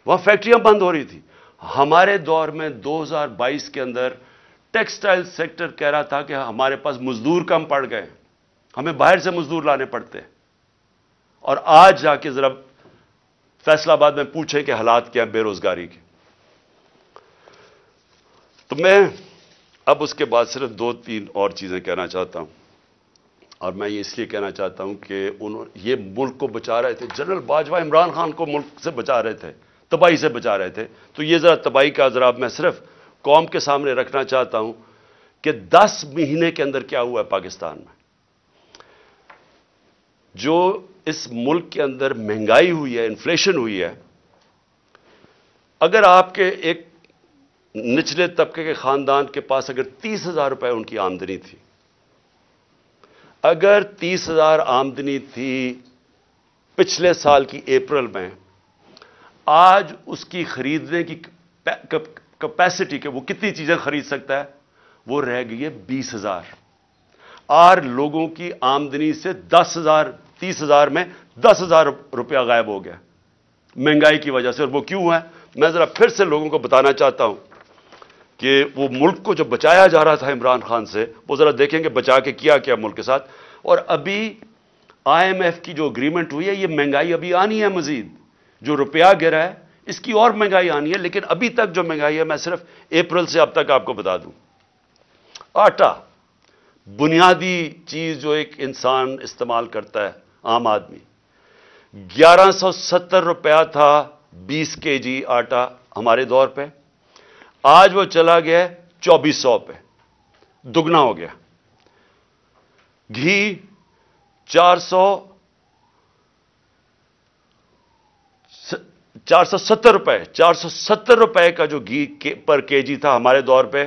وہاں فیکٹریاں بند ہو رہی تھی. ہمارے دور میں 2022 کے اندر ٹیکسٹائل سیکٹر کہہ رہا تھا کہ ہمارے پاس مزدور کم پڑ گئے, ہمیں باہر سے مزدور لانے پڑتے ہیں. اور آج جا کے ذرا فیصل آباد میں پوچھیں کہ حالات کیا بے روزگاری کے. تو میں اب اس کے بعد صرف 2-3 اور چیزیں کہنا چاہتا ہوں, اور میں یہ اس لیے کہنا چاہتا ہوں کہ یہ ملک کو بچا رہے تھے. جنرل باجوہ عمران خان کو ملک سے بچا رہے تھے, تباہی سے بچا رہے تھے. تو یہ ذرا تباہی کا ذرا میں صرف قوم کے سامنے رکھنا چاہتا ہوں کہ 10 مہینے کے اندر کیا ہوا ہے پاکستان میں. جو اس ملک کے اندر مہنگائی ہوئی ہے, انفلیشن ہوئی ہے. اگر آپ کے ایک نچلے طبقے کے خاندان کے پاس اگر 30,000 روپے ان کی آمدنی تھی, اگر 30,000 آمدنی تھی پچھلے سال کی اپریل میں, آج اس کی خریدنے کی کیپیسٹی کہ وہ کتنی چیزیں خرید سکتا ہے, وہ رہ گئی ہے 20,000. اور لوگوں کی آمدنی سے 10,000 30,000 میں 10,000 روپیہ غائب ہو گیا مہنگائی کی وجہ سے. اور وہ کیوں ہے, میں ذرا پھر سے لوگوں کو بتانا چاہتا ہوں کہ وہ ملک کو جو بچایا جا رہا تھا عمران خان سے, وہ ذرا دیکھیں کہ بچا کے کیا ملک کے ساتھ. اور ابھی IMF کی جو اگریمنٹ ہوئی ہے, یہ مہنگائی ابھی آنی ہے مزید. جو روپیہ گرا ہے اس کی اور مہنگائی آنی ہے, لیکن ابھی تک جو مہنگائی ہے میں صرف اپریل سے اب تک آپ کو بتا دوں. آٹا, بنیادی چیز جو ایک انسان استعمال کرتا ہے, عام آدمی, 1170 روپیہ تھا 20 kg آٹا ہمارے دور پہ. آج وہ چلا گیا 2400 پہ, دگنا ہو گیا. گھی 470 روپے, 470 روپے کا جو گھی پر kg تھا ہمارے دور پہ,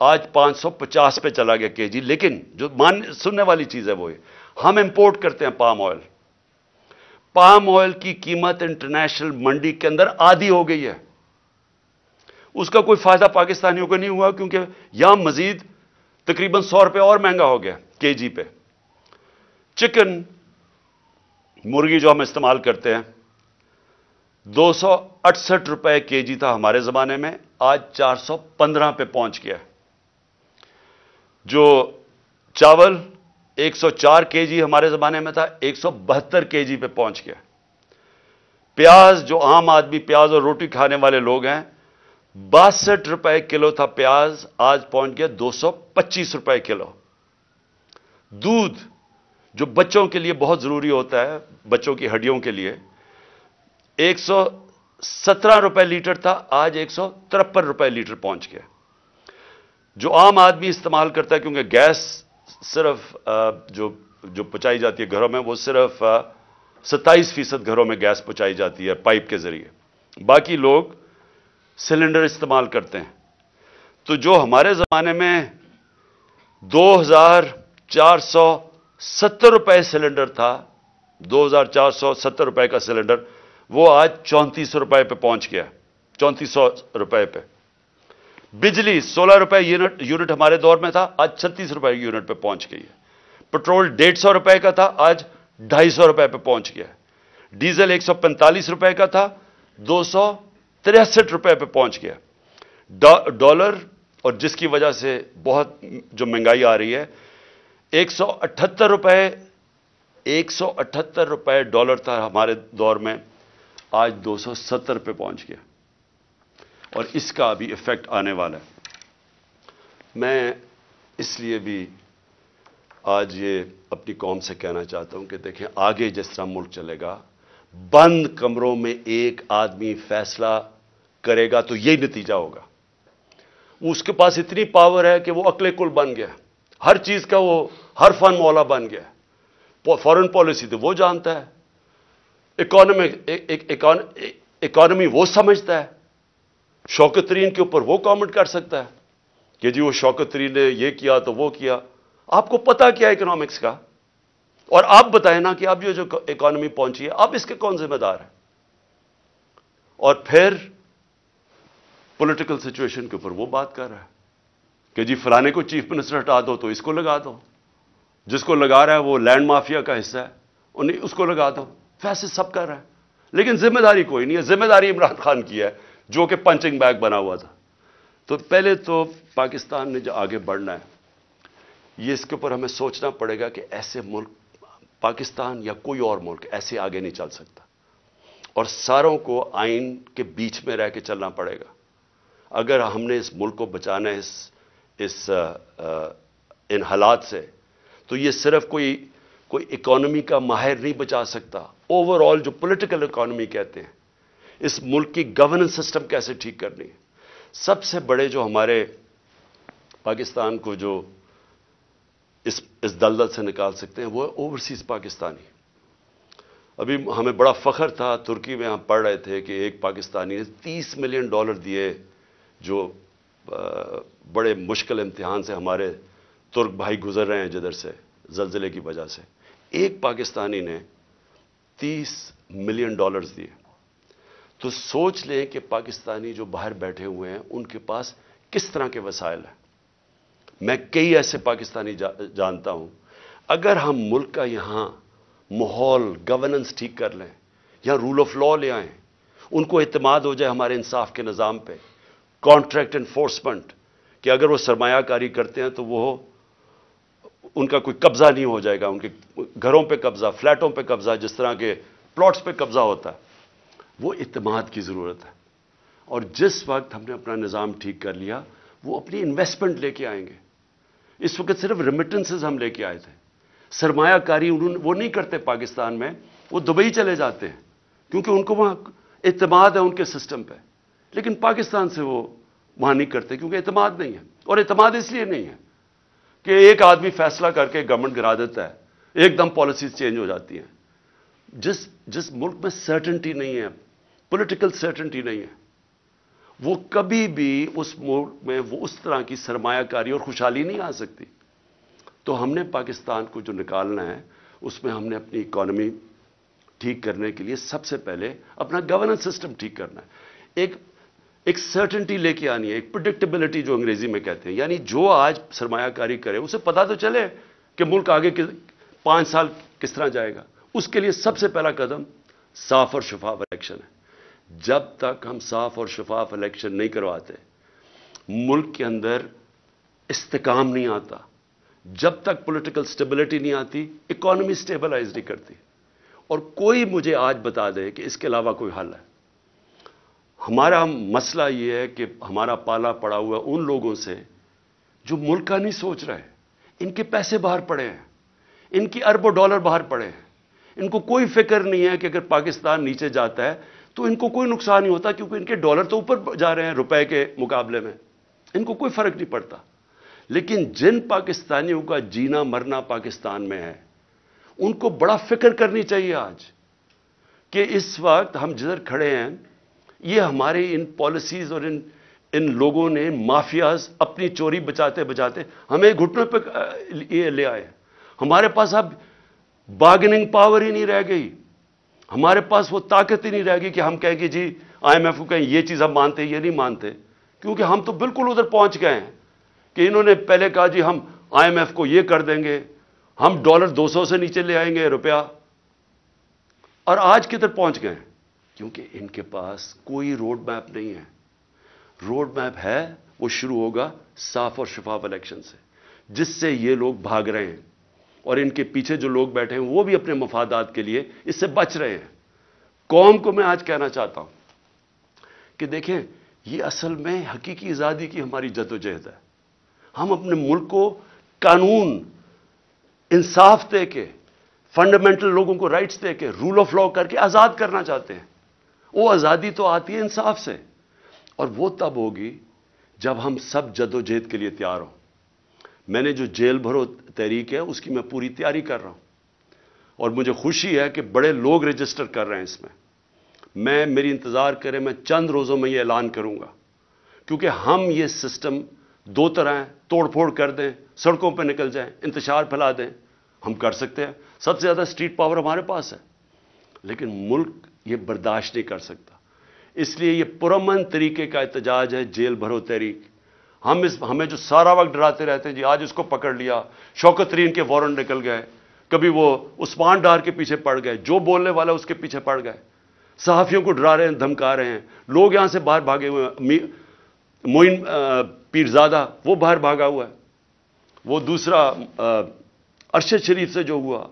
آج 550 پہ چلا گیا kg. لیکن جو سننے والی چیز ہے وہ ہے, ہم امپورٹ کرتے ہیں پام آئل. پام آئل کی قیمت انٹرنیشنل منڈی کے اندر آدھی ہو گئی ہے. اس کا کوئی فائدہ پاکستانیوں کو نہیں ہوا, کیونکہ یہاں مزید تقریباً 100 روپے اور مہنگا ہو گیا kg پہ. چکن, مرغی جو ہم استعمال کرتے ہیں, 268 روپے kg تھا ہمارے زمانے میں, آج 415 پہ پہنچ گیا. جو چاول 104 kg ہمارے زمانے میں تھا, 172 kg پہ پہنچ گیا. پیاز, جو عام آدمی پیاز اور روٹی کھانے والے لوگ ہیں, 62 روپے کلو تھا پیاز, آج پہنچ گیا 225 روپے کلو. دودھ, جو بچوں کے لیے بہت ضروری ہوتا ہے, بچوں کی ہڈیوں کے لیے, 117 روپے لیٹر تھا, آج 153 روپے لیٹر پہنچ گیا. جو عام آدمی استعمال کرتا ہے, کیونکہ گیس صرف جو پہنچائی جاتی ہے گھروں میں, وہ صرف 27% گھروں میں گیس پہنچائی جاتی ہے پائپ کے ذریعے, باقی لوگ سلنڈر استعمال کرتے ہیں. تو جو ہمارے زمانے میں 2,470 روپے سلنڈر تھا, 2,470 روپے کا سلنڈر, وہ آج 3400 روپے پہ پہنچ گیا, 3400 روپے پہ. بجلی 16 روپے یونٹ ہمارے دور میں تھا, آج 36 روپے یونٹ پہ پہنچ گئی ہے. پٹرول 150 روپے کا تھا, آج 250 روپے پہ پہنچ گیا. ڈیزل 145 روپے کا تھا, 263 روپے پہ پہنچ گیا. ڈالر, اور جس کی وجہ سے بہت جو مہنگائی آ رہی ہے, 178 روپے ڈالر تھا ہمارے دور میں, آج 270 پہ پہنچ گیا. اور اس کا بھی ایفیکٹ آنے والا ہے. میں اس لیے بھی آج یہ اپنی قوم سے کہنا چاہتا ہوں کہ دیکھیں, آگے جس طرح ملک چلے گا, بند کمروں میں ایک آدمی فیصلہ کرے گا تو یہی نتیجہ ہوگا. اس کے پاس اتنی پاور ہے کہ وہ عقل کل بن گیا, ہر چیز کا وہ ہر فن مولا بن گیا. فارن پالیسی تو وہ جانتا ہے, اکانومی وہ سمجھتا ہے, شوکت ترین کے اوپر وہ کامنٹ کر سکتا ہے کہ جی وہ شوکت ترین نے یہ کیا تو وہ کیا. آپ کو پتا کیا اکنامکس کا, اور آپ بتائیں نا کہ اب یہ جو اکانومی پہنچی ہے, اب اس کے کون ذمہ دار ہے. اور پھر پولیٹیکل سچویشن کے اوپر وہ بات کر رہا ہے کہ جی فلانے کو چیف منسٹر ہٹا دو تو اس کو لگا دو, جس کو لگا رہا ہے وہ لینڈ مافیا کا حصہ ہے, انہیں اس کو لگا دو. ویسے سب کر رہا ہے, لیکن ذمہ داری کوئی نہیں ہے. ذمہ داری عمران خان کی ہے جو کہ پنچنگ بیگ بنا ہوا تھا. تو پہلے تو پاکستان نے جو آگے بڑھنا ہے یہ اس کے اوپر ہمیں سوچنا پڑے گا کہ ایسے ملک پاکستان یا کوئی اور ملک ایسے آگے نہیں چل سکتا, اور ساروں کو آئین کے بیچ میں رہ کے چلنا پڑے گا. اگر ہم نے اس ملک کو بچانا ہے ان حالات سے, تو یہ صرف کوئی اکانومی کا ماہر نہیں بچا سکتا. اوور آل جو پولیٹیکل اکانومی کہتے ہیں, اس ملک کی گورننس سسٹم کیسے ٹھیک کرنی ہے. سب سے بڑے جو ہمارے پاکستان کو جو اس دلدل سے نکال سکتے ہیں وہ اوورسیز پاکستانی. ابھی ہمیں بڑا فخر تھا, ترکی میں ہم پڑھ رہے تھے کہ ایک پاکستانی نے $30 ملین دیے, جو بڑے مشکل امتحان سے ہمارے ترک بھائی گزر رہے ہیں جدھر سے زلزلے کی وجہ سے. ایک پاکستانی نے $30 ملین دیے. تو سوچ لیں کہ پاکستانی جو باہر بیٹھے ہوئے ہیں ان کے پاس کس طرح کے وسائل ہیں. میں کئی ایسے پاکستانی جانتا ہوں. اگر ہم ملک کا یہاں ماحول گورننس ٹھیک کر لیں, یہاں رول آف لا لے آئیں, ان کو اعتماد ہو جائے ہمارے انصاف کے نظام پہ, کانٹریکٹ انفورسمنٹ, کہ اگر وہ سرمایہ کاری کرتے ہیں تو وہ ان کا کوئی قبضہ نہیں ہو جائے گا, ان کے گھروں پہ قبضہ, فلیٹوں پہ قبضہ, جس طرح کے پلاٹس پہ قبضہ ہوتا ہے. وہ اعتماد کی ضرورت ہے. اور جس وقت ہم نے اپنا نظام ٹھیک کر لیا وہ اپنی انویسٹمنٹ لے کے آئیں گے. اس وقت صرف ریمیٹنسز ہم لے کے آئے تھے, سرمایہ کاری وہ نہیں کرتے پاکستان میں, وہ دبئی چلے جاتے ہیں کیونکہ ان کو وہاں اعتماد ہے ان کے سسٹم پہ. لیکن پاکستان سے وہ وہاں نہیں کرتے کیونکہ اعتماد نہیں ہے. اور اعتماد اس لیے نہیں ہے کہ ایک آدمی فیصلہ کر کے گورنمنٹ گرا دیتا ہے, ایک دم پالیسیز چینج ہو جاتی ہیں. جس ملک میں سرٹنٹی نہیں ہے, پولیٹیکل سرٹنٹی نہیں ہے, وہ کبھی بھی اس ملک میں وہ اس طرح کی سرمایہ کاری اور خوشحالی نہیں آ سکتی. تو ہم نے پاکستان کو جو نکالنا ہے اس میں ہم نے اپنی اکانومی ٹھیک کرنے کے لیے سب سے پہلے اپنا گورننس سسٹم ٹھیک کرنا ہے. ایک سرٹنٹی لے کے آنی ہے, ایک پریڈکٹیبلٹی جو انگریزی میں کہتے ہیں. یعنی جو آج سرمایہ کاری کرے اسے پتا تو چلے کہ ملک آگے 5 سال کس طرح جائے گا. اس کے لیے سب سے پہلا قدم صاف اور شفاف الیکشن ہے. جب تک ہم صاف اور شفاف الیکشن نہیں کرواتے ملک کے اندر استحکام نہیں آتا. جب تک پولیٹیکل سٹیبلٹی نہیں آتی اکانومی سٹیبلائز نہیں کرتی. اور کوئی مجھے آج بتا دے کہ اس کے علاوہ کوئی حل ہے. ہمارا مسئلہ یہ ہے کہ ہمارا پالا پڑا ہوا ان لوگوں سے جو ملک کا نہیں سوچ رہے. ان کے پیسے باہر پڑے ہیں, ان کی اربوں ڈالر باہر پڑے ہیں. ان کو کوئی فکر نہیں ہے کہ اگر پاکستان نیچے جاتا ہے تو ان کو کوئی نقصان نہیں ہوتا کیونکہ ان کے ڈالر تو اوپر جا رہے ہیں روپے کے مقابلے میں, ان کو کوئی فرق نہیں پڑتا. لیکن جن پاکستانیوں کا جینا مرنا پاکستان میں ہے ان کو بڑا فکر کرنی چاہیے آج کہ اس وقت ہم جدھر کھڑے ہیں یہ ہمارے ان پالیسیز اور ان لوگوں نے مافیاز اپنی چوری بچاتے بچاتے ہمیں گھٹنوں پہ یہ لے آئے. ہمارے پاس اب بارگننگ پاور ہی نہیں رہ گئی, ہمارے پاس وہ طاقت ہی نہیں رہ گئی کہ ہم کہیں کہ جی آئی ایم ایف کو کہیں یہ چیز ہم مانتے ہیں, یہ نہیں مانتے. کیونکہ ہم تو بالکل ادھر پہنچ گئے ہیں کہ انہوں نے پہلے کہا جی ہم آئی ایم ایف کو یہ کر دیں گے, ہم ڈالر 200 سے نیچے لے آئیں گے روپیہ, اور آج کدھر پہنچ گئے ہیں کیونکہ ان کے پاس کوئی روڈ میپ نہیں ہے. روڈ میپ ہے وہ شروع ہوگا صاف اور شفاف الیکشن سے, جس سے یہ لوگ بھاگ رہے ہیں اور ان کے پیچھے جو لوگ بیٹھے ہیں وہ بھی اپنے مفادات کے لیے اس سے بچ رہے ہیں. قوم کو میں آج کہنا چاہتا ہوں کہ دیکھیں یہ اصل میں حقیقی آزادی کی ہماری جدوجہد ہے. ہم اپنے ملک کو قانون انصاف دے کے, فنڈامنٹل لوگوں کو رائٹس دے کے, رول آف لا کر کے آزاد کرنا چاہتے ہیں. وہ آزادی تو آتی ہے انصاف سے, اور وہ تب ہوگی جب ہم سب جدوجہد کے لیے تیار ہوں. میں نے جو جیل بھرو تحریک ہے اس کی میں پوری تیاری کر رہا ہوں, اور مجھے خوشی ہے کہ بڑے لوگ رجسٹر کر رہے ہیں اس میں میری انتظار کریں, میں چند روزوں میں یہ اعلان کروں گا. کیونکہ ہم یہ سسٹم 2 طرح ہیں, توڑ پھوڑ کر دیں, سڑکوں پہ نکل جائیں, انتشار پھیلا دیں, ہم کر سکتے ہیں. سب سے زیادہ اسٹریٹ پاور ہمارے پاس ہے, لیکن ملک یہ برداشت نہیں کر سکتا. اس لیے یہ پرامن طریقے کا احتجاج ہے جیل بھرو تحریک. ہمیں جو سارا وقت ڈراتے رہتے ہیں جی آج اس کو پکڑ لیا, شوکت ترین کے وارنٹ نکل گئے, کبھی وہ عثمان ڈار کے پیچھے پڑ گئے, جو بولنے والا اس کے پیچھے پڑ گئے. صحافیوں کو ڈرا رہے ہیں، دھمکا رہے ہیں، لوگ یہاں سے باہر بھاگے ہوئے ہیں۔ معین پیرزادہ وہ باہر بھاگا ہوا ہے، وہ دوسرا ارشد شریف سے جو ہوا،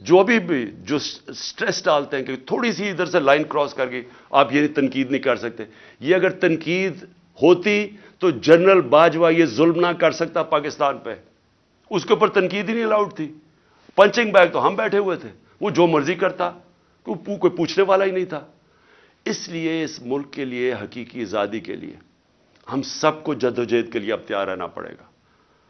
جو ابھی بھی جو سٹریس ڈالتے ہیں کہ تھوڑی سی ادھر سے لائن کراس کر کے آپ یہ تنقید نہیں کر سکتے، یہ اگر تنقید ہوتی تو جنرل باجوہ یہ ظلم نہ کر سکتا پاکستان پہ، اس کے اوپر تنقید ہی نہیں الاؤڈ تھی۔ پنچنگ بیگ تو ہم بیٹھے ہوئے تھے، وہ جو مرضی کرتا، کوئی پوچھنے والا ہی نہیں تھا۔ اس لیے اس ملک کے لیے، حقیقی آزادی کے لیے ہم سب کو جدوجہد کے لیے اب تیار رہنا پڑے گا۔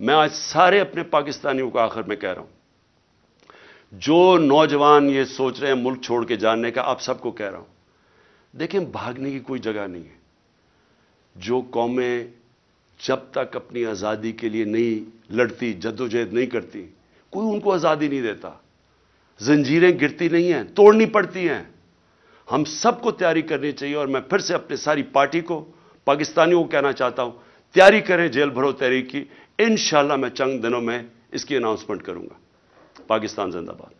میں آج سارے اپنے پاکستانیوں کو آخر میں کہہ رہا ہوں، جو نوجوان یہ سوچ رہے ہیں ملک چھوڑ کے جانے کا، آپ سب کو کہہ رہا ہوں، دیکھیں بھاگنے کی کوئی جگہ نہیں ہے۔ جو قومیں جب تک اپنی آزادی کے لیے نہیں لڑتی، جدوجہد نہیں کرتی، کوئی ان کو آزادی نہیں دیتا۔ زنجیریں گرتی نہیں ہیں، توڑنی پڑتی ہیں۔ ہم سب کو تیاری کرنی چاہیے، اور میں پھر سے اپنے ساری پارٹی کو، پاکستانیوں کو کہنا چاہتا ہوں، تیاری کریں جیل بھرو تحریک کی۔ انشاءاللہ میں چند دنوں میں اس کی اناؤنسمنٹ کروں گا۔ پاکستان زندہ باد۔